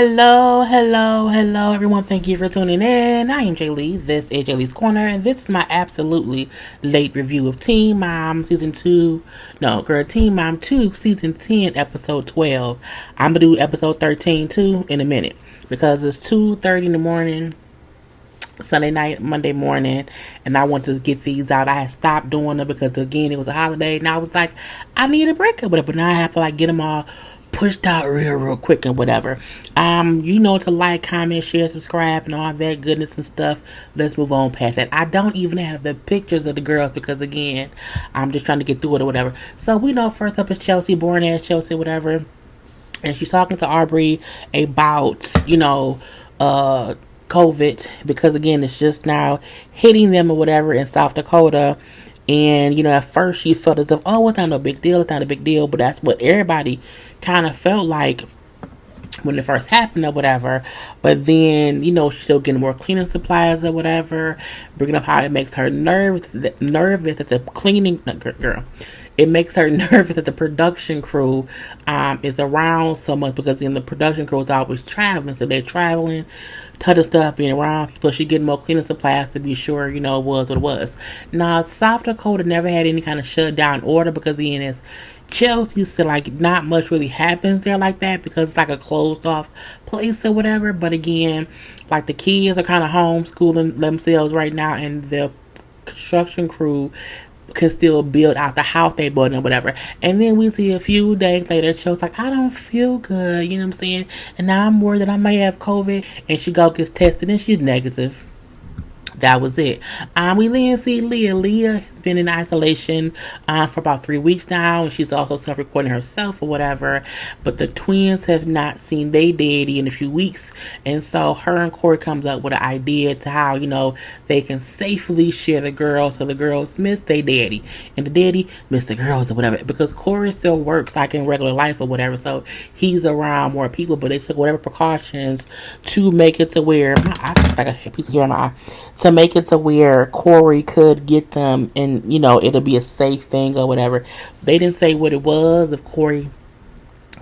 Hello, everyone. Thank you for tuning in. I am JayLee. This is JLeesCorner, and this is my absolutely late review of Teen Mom Season 2. No, girl, Teen Mom 2, Season 10, Episode 12. I'm going to do Episode 13, too, in a minute, because it's 2:30 in the morning, Sunday night, Monday morning, and I want to get these out. I had stopped doing them because, again, it was a holiday, and I was like, I need a break or whatever, but now I have to, get them all pushed out real quick and whatever. To like, comment, share, subscribe, and all that goodness and stuff. Let's move on past that. I don't even have the pictures of the girls because, again, I'm just trying to get through it or whatever. So we know first up is Chelsea, born as Chelsea, whatever, and she's talking to Aubrey about, COVID, because again, it's just now hitting them or whatever in South Dakota. And, at first she felt as if, oh, it's not no big deal. It's not a big deal. But that's what everybody kind of felt like when it first happened or whatever. But then, she's still getting more cleaning supplies or whatever. Bringing up how it makes her nervous that the cleaning, girl. It makes her nervous that the production crew is around so much, because then the production crew is always traveling. So they're traveling, ton of stuff, being around people. She getting more cleaning supplies to be sure, it was what it was. Now, South Dakota never had any kind of shutdown order, because again, it's Chelsea, so not much really happens there like that, because it's like a closed off place or whatever. But again, the kids are kind of homeschooling themselves right now, and the construction crew can still build out the house they bought and whatever. And then we see a few days later, she was like, I don't feel good, you know what I'm saying? And now I'm worried that I may have COVID. And she gets tested and she's negative. That was it. We then see Leah. Leah has been in isolation for about 3 weeks now, and she's also self-recording herself or whatever. But the twins have not seen their daddy in a few weeks, and so her and Corey comes up with an idea to how they can safely share the girls, so the girls miss their daddy and the daddy miss the girls or whatever. Because Corey still works in regular life or whatever, so he's around more people. But they took whatever precautions to make it to where I got a piece of hair in my eye. To make it to where Corey could get them and, it'll be a safe thing or whatever. They didn't say what it was, if Corey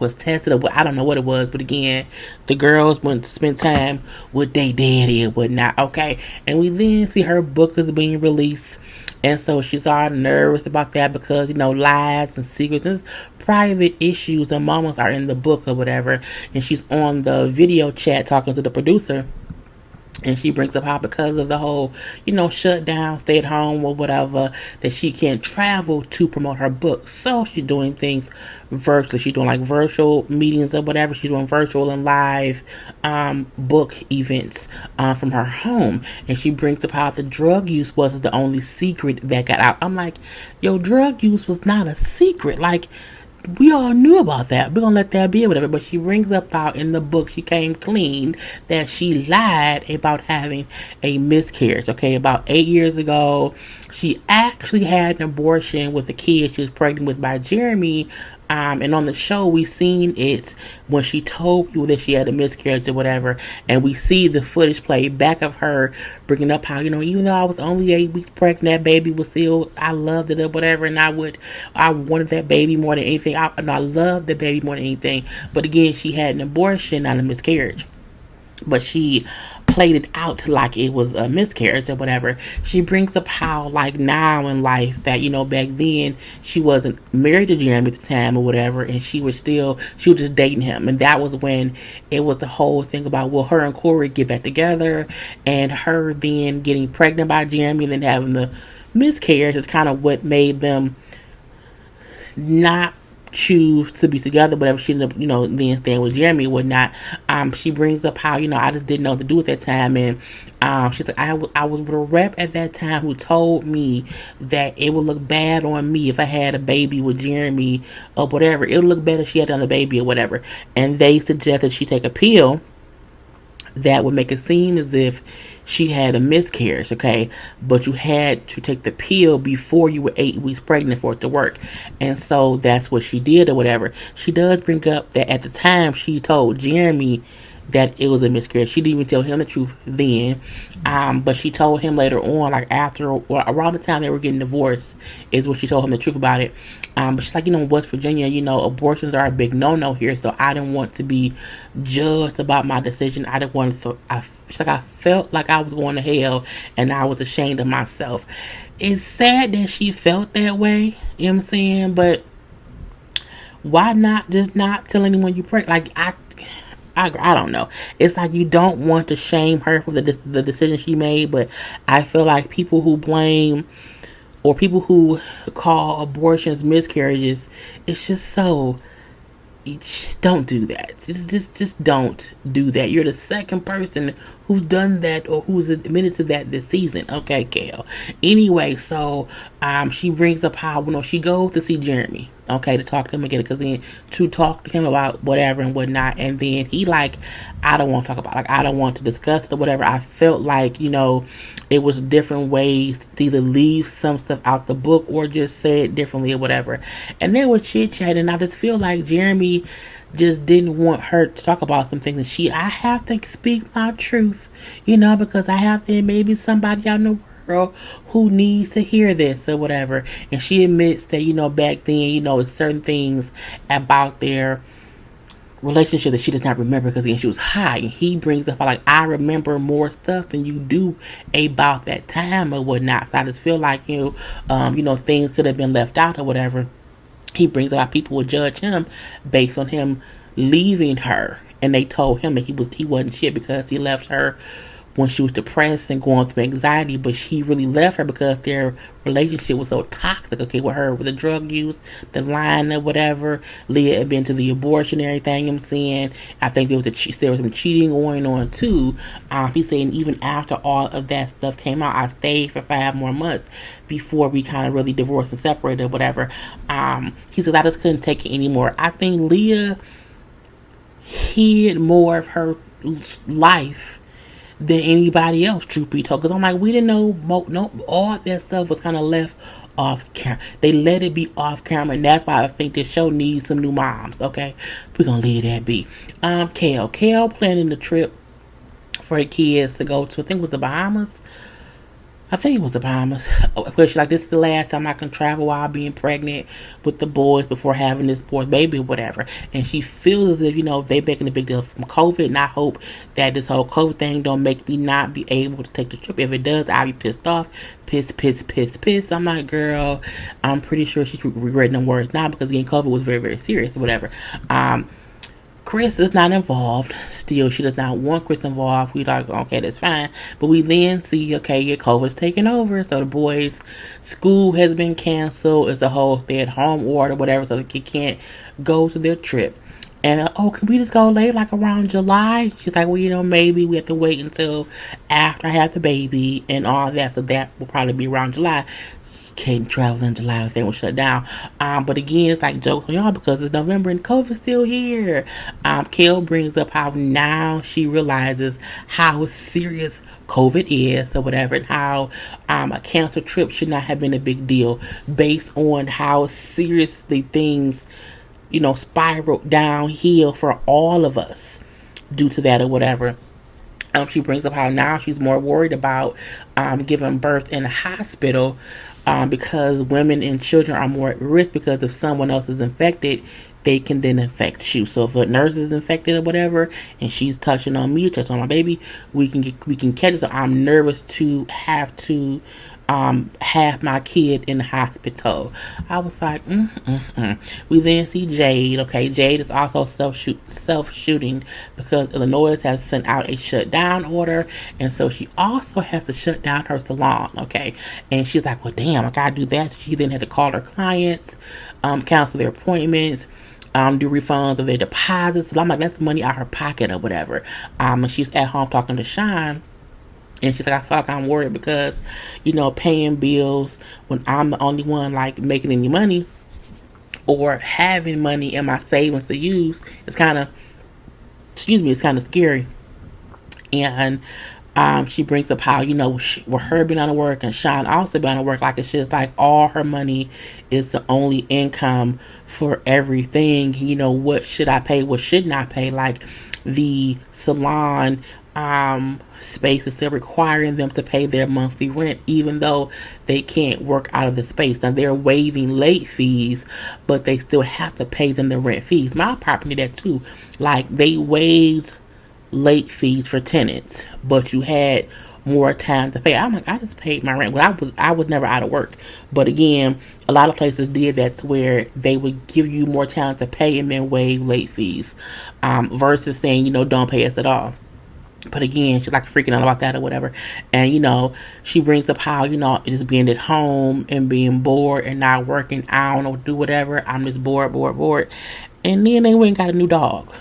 was tested or what, I don't know what it was. But again, the girls went to spend time with their daddy and whatnot, okay? And we then see her book is being released. And so she's all nervous about that because, lies and secrets and private issues and moments are in the book or whatever. And she's on the video chat talking to the producer. And she brings up how because of the whole, shutdown, stay at home or whatever, that she can't travel to promote her book. So she's doing things virtually. She's doing virtual meetings or whatever. She's doing virtual and live book events from her home. And she brings up how the drug use wasn't the only secret that got out. I'm like, drug use was not a secret. We all knew about that. We're going to let that be or whatever. But she brings up out in the book, she came clean that she lied about having a miscarriage. Okay, about 8 years ago, she actually had an abortion with a kid she was pregnant with by Jeremy. And on the show, we seen it when she told you that she had a miscarriage or whatever. And we see the footage played back of her bringing up how, even though I was only 8 weeks pregnant, that baby was still, I loved it or whatever. And I wanted that baby more than anything. I loved the baby more than anything. But again, she had an abortion, not a miscarriage. But she played it out like it was a miscarriage or whatever. She brings up how now in life that back then she wasn't married to Jeremy at the time or whatever, and she was just dating him. And that was when it was the whole thing about, well, her and Corey get back together, and her then getting pregnant by Jeremy and then having the miscarriage is kind of what made them not choose to be together, whatever. She ended up, then staying with Jeremy and whatnot. She brings up how, I just didn't know what to do at that time. And she's like, I was with a rep at that time who told me that it would look bad on me if I had a baby with Jeremy or whatever. It would look better if she had another baby or whatever. And they suggested she take a pill that would make it seem as if she had a miscarriage, okay? But you had to take the pill before you were 8 weeks pregnant for it to work. And so that's what she did or whatever. She does bring up that at the time she told Jeremy that it was a miscarriage. She didn't even tell him the truth then, but she told him later on, like after or around the time they were getting divorced, is when she told him the truth about it. But she's like, West Virginia, abortions are a big no-no here, so I didn't want to be judged about my decision. I didn't want to. She's like, I felt like I was going to hell, and I was ashamed of myself. It's sad that she felt that way. You know what I'm saying? But why not just not tell anyone you pray? Like I don't know. It's like you don't want to shame her for the decision she made, but I feel like people who blame or people who call abortions miscarriages, it's just so. Just don't do that. Just don't do that. You're the second person who's done that or who's admitted to that this season. Okay, Kale. Anyway, so she brings up how she goes to see Jeremy. Okay, to talk to him again, because then to talk to him about whatever and whatnot, and then he like, I don't want to talk about, like I don't want to discuss it or whatever. I felt like it was different ways to either leave some stuff out the book or just say it differently or whatever. And they were chit chatting, and I just feel like Jeremy just didn't want her to talk about some things, and I have to speak my truth, because I have to, maybe somebody out in the world who needs to hear this or whatever. And she admits that back then it's certain things about their relationship that she does not remember, because again she was high, and he brings up like, I remember more stuff than you do about that time or whatnot. So I just feel like things could have been left out or whatever. He brings up how people would judge him based on him leaving her, and they told him that he wasn't shit because he left her when she was depressed and going through anxiety, but she really left her because their relationship was so toxic, okay, with her, with the drug use, the lying or whatever. Leah had been to the abortion and everything, I'm saying. I think there was some cheating going on too. He's saying even after all of that stuff came out, I stayed for 5 more months before we kind of really divorced and separated or whatever. He said, I just couldn't take it anymore. I think Leah hid more of her life than anybody else, truth be told. Because I'm like, we didn't know, all that stuff was kind of left off camera. They let it be off camera, and that's why I think this show needs some new moms, okay? We're going to leave that be. Kale planning the trip for the kids to go to, I think it was the Bahamas. Where she's like, this is the last time I can travel while being pregnant with the boys before having this fourth baby or whatever. And she feels as if, they making a big deal from COVID. And I hope that this whole COVID thing don't make me not be able to take the trip. If it does, I'll be pissed off. Pissed. I'm like, girl, I'm pretty sure she's regretting them words now, because again, COVID was very, very serious or whatever. Chris is not involved. Still, she does not want Chris involved. We like, okay, that's fine. But we then see, okay, your COVID's taking over. So the boys' school has been canceled. It's a whole stay-at-home order, whatever. So the kid can't go to their trip. And, can we just go late, like around July? She's like, well, maybe we have to wait until after I have the baby and all that. So that will probably be around July. Can't travel in July if they were shut down. But again, it's like jokes on y'all because it's November and COVID's still here. Kale brings up how now she realizes how serious COVID is or whatever, and how a canceled trip should not have been a big deal based on how seriously things, spiraled downhill for all of us due to that or whatever. She brings up how now she's more worried about giving birth in a hospital because women and children are more at risk, because if someone else is infected, they can then infect you. So if a nurse is infected or whatever, and she's touching on me, touching on my baby, we can catch it. So I'm nervous to have have my kid in the hospital. I was like, We then see Jade. Okay, Jade is also self-shooting because Illinois has sent out a shutdown order, and so she also has to shut down her salon. Okay, and she's like, well, damn, I gotta do that. She then had to call her clients, cancel their appointments, do refunds of their deposits. So I'm like, that's money out her pocket or whatever. And she's at home talking to Sean. And she's like, I feel like I'm worried because, paying bills when I'm the only one like making any money or having money in my savings to use, it's kind of scary. And she brings up how, with her being on work and Sean also being on work, like it's just like all her money is the only income for everything. What should I pay? What shouldn't I pay? Like, the salon space is still requiring them to pay their monthly rent, even though they can't work out of the space. Now they're waiving late fees, but they still have to pay them the rent fees. My apartment did that too. Like, they waived late fees for tenants, but you had more time to pay. I'm like, I just paid my rent. Well, I was never out of work. But again, a lot of places did that to where they would give you more time to pay and then waive late fees, versus saying, don't pay us at all. But again, she's like freaking out about that or whatever. And, she brings up how, just being at home and being bored and not working. I don't know, do whatever. I'm just bored. And then they went and got a new dog.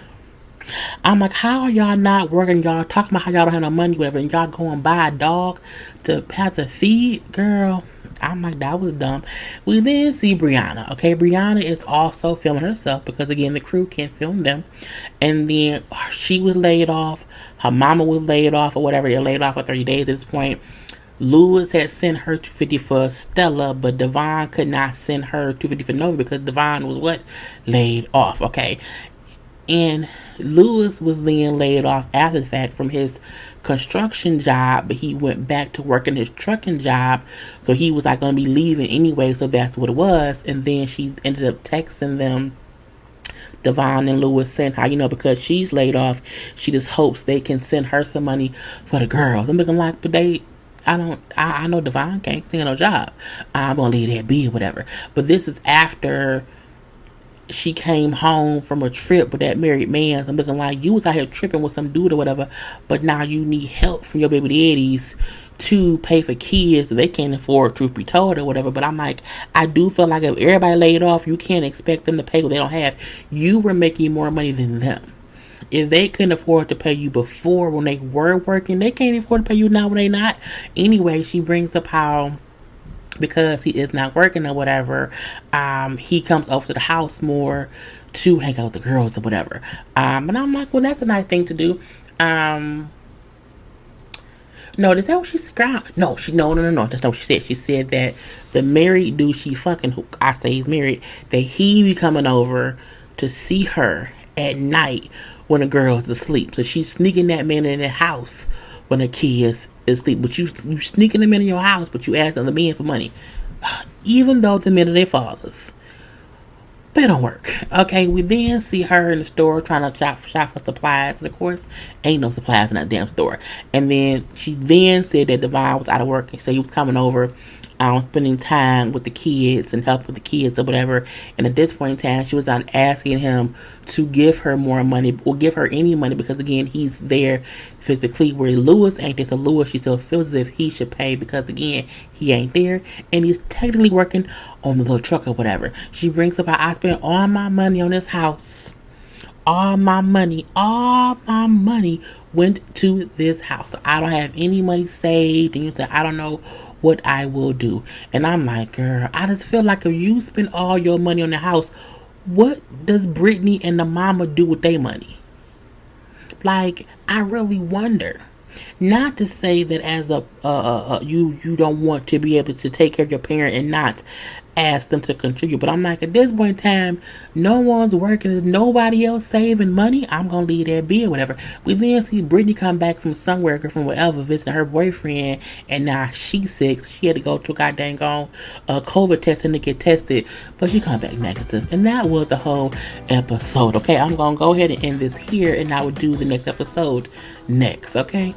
I'm like, how are y'all not working? Y'all talking about how y'all don't have no money, whatever, and y'all go and buy a dog to have to feed? Girl, I'm like, that was dumb. We then see Briana. Okay, Briana is also filming herself because, again, the crew can't film them. And then she was laid off. Her mama was laid off or whatever. They're laid off for 30 days at this point. Lewis had sent her $250 for Stella, but Devon could not send her $250 for Nova because Devon was what? Laid off. Okay. And Lewis was then laid off after the fact from his construction job, but he went back to working his trucking job. So he was like going to be leaving anyway. So that's what it was. And then she ended up texting them, Devon and Lewis, saying how, because she's laid off, she just hopes they can send her some money for the girl. I'm looking like, but I know Devon can't send no job. I'm going to leave that be or whatever. But this is after she came home from a trip with that married man. I'm looking like, you was out here tripping with some dude or whatever, but now you need help from your baby daddies to pay for kids that they can't afford, truth be told, or whatever. But I'm like, I do feel like if everybody laid off, you can't expect them to pay what they don't have. You were making more money than them. If they couldn't afford to pay you before when they were working, they can't afford to pay you now when they not. Anyway, she brings up how, because he is not working or whatever, he comes over to the house more to hang out with the girls or whatever. And I'm like, well, that's a nice thing to do. No, is that what she said? No, that's not what she said. She said that the married dude she fucking, who I say he's married, that he be coming over to see her at night when the girl's asleep. So she's sneaking that man in the house when the kids is asleep. But you sneaking them in your house, but you asking the men for money. Even though the men are their fathers. They don't work. Okay, we then see her in the store trying to shop for supplies. And of course, ain't no supplies in that damn store. And then she then said that Devon was out of work. So he was coming over, spending time with the kids and help with the kids or whatever. And at this point in time, she was not asking him to give her more money or give her any money because, again, he's there physically, where Lewis ain't there. So Lewis, she still feels as if he should pay because, again, he ain't there and he's technically working on the little truck or whatever. She brings up how I spent all my money on this house. All my money went to this house. So I don't have any money saved. And you say, I don't know what I will do. And I'm like, girl, I just feel like if you spend all your money on the house, what does Brittany and the mama do with their money? Like, I really wonder. Not to say that as you don't want to be able to take care of your parent and not ask them to contribute, but I'm like, at this point in time, no one's working, there's nobody else saving money, I'm gonna leave that be or whatever. We then see Brittany come back from somewhere, from wherever, visiting her boyfriend, and now she's sick, so she had to go to a goddamn COVID testing to get tested, but she come back negative. And that was the whole episode. Okay, I'm gonna go ahead and end this here, and I will do the next episode next. Okay.